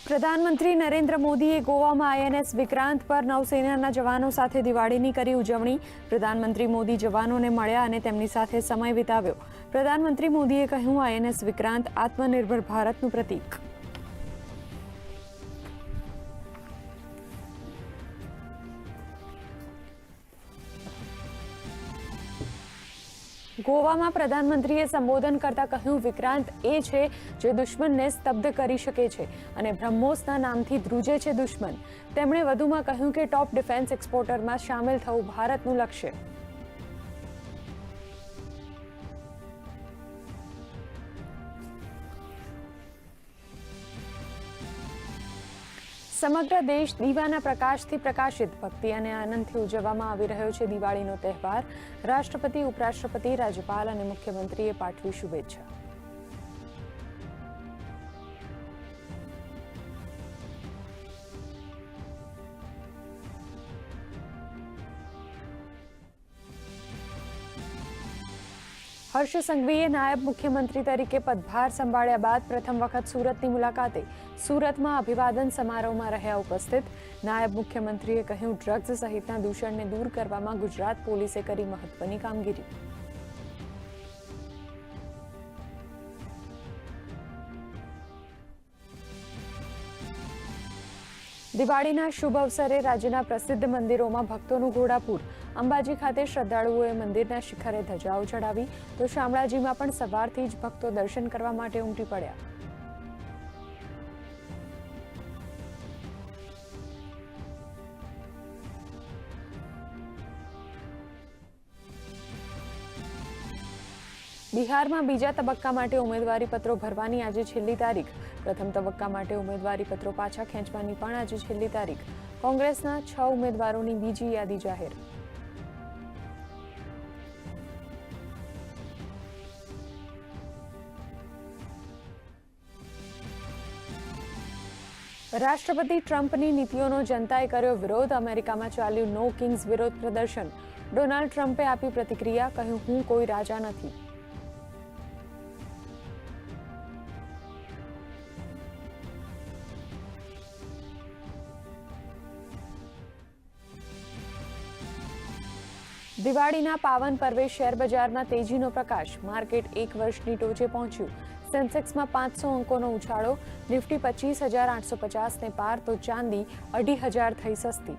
પ્રધાનમંત્રી નરેન્દ્ર મોદીએ ગોવામાં આઈએનએસ વિક્રાંત પર નૌસેનાના જવાનો સાથે દિવાળીની કરી ઉજવણી. પ્રધાનમંત્રી મોદી જવાનોને મળ્યા અને તેમની સાથે સમય વિતાવ્યો. પ્રધાનમંત્રી મોદીએ કહ્યું, આઈએનએસ વિક્રાંત આત્મનિર્ભર ભારતનું પ્રતીક. ગોવામાં પ્રધાનમંત્રીએ સંબોધન કરતા કહ્યું, વિક્રાંત એ છે જે દુશ્મનને સ્તબ્ધ કરી શકે છે અને બ્રહ્મોસના નામથી ધ્રુજે છે દુશ્મન. તેમણે વધુમાં કહ્યું કે ટોપ ડિફેન્સ એક્સપોર્ટરમાં સામેલ થવું ભારતનું લક્ષ્ય. સમગ્ર દેશ દીવાના પ્રકાશથી પ્રકાશિત, ભક્તિ અને આનંદથી ઉજવવામાં આવી રહ્યો છે દિવાળીનો તહેવાર. રાષ્ટ્રપતિ, ઉપરાષ્ટ્રપતિ, રાજ્યપાલ અને મુખ્યમંત્રીએ પાઠવી શુભેચ્છા. હર્ષ સંઘવીએ નાયબ મુખ્યમંત્રી તરીકે પદભાર સંભાળ્યા બાદ પ્રથમ વખત સુરતની મુલાકાતે. સુરતમાં અભિવાદન સમારોહમાં રહ્યા ઉપસ્થિત. નાયબ મુખ્યમંત્રીએ કહ્યું, ડ્રગ્સ સહિતના દૂષણને દૂર કરવામાં ગુજરાત પોલીસે કરી મહત્વની કામગીરી. દિવાળીના શુભ અવસરે રાજ્યના પ્રસિદ્ધ મંદિરોમાં ભક્તોનું ઘોડાપૂર. અંબાજી ખાતે શ્રદ્ધાળુઓએ મંદિરના શિખરે ધજાઓ ચડાવી, તો શામળાજીમાં પણ સવારથી જ ભક્તો દર્શન કરવા માટે ઉમટી પડ્યા. બિહારમાં બીજા તબક્કા માટે ઉમેદવારી પત્રો ભરવાની આજે છેલ્લી તારીખ. પ્રથમ તબક્કા માટે ઉમેદવારી પત્રો પાછા ખેંચવાની પણ આજે છેલ્લી તારીખ. કોંગ્રેસના 6 ઉમેદવારોની બીજી યાદી જાહેર. રાષ્ટ્રપતિ ટ્રમ્પની નીતિઓનો જનતાએ કર્યો વિરોધ. અમેરિકામાં ચાલ્યું નો કિંગ્સ વિરોધ પ્રદર્શન. ડોનાલ્ડ ટ્રમ્પે આપી પ્રતિક્રિયા, કહ્યું, હું કોઈ રાજા નથી. દિવાળીના પાવન પર્વે શેરબજારમાં તેજીનો પ્રકાશ. માર્કેટ એક વર્ષની ટોચે પહોંચ્યું. સેન્સેક્સમાં 500 અંકોનો ઉછાળો. નિફ્ટી 25,850ને પાર, તો ચાંદી 2,500 થઈ સસ્તી.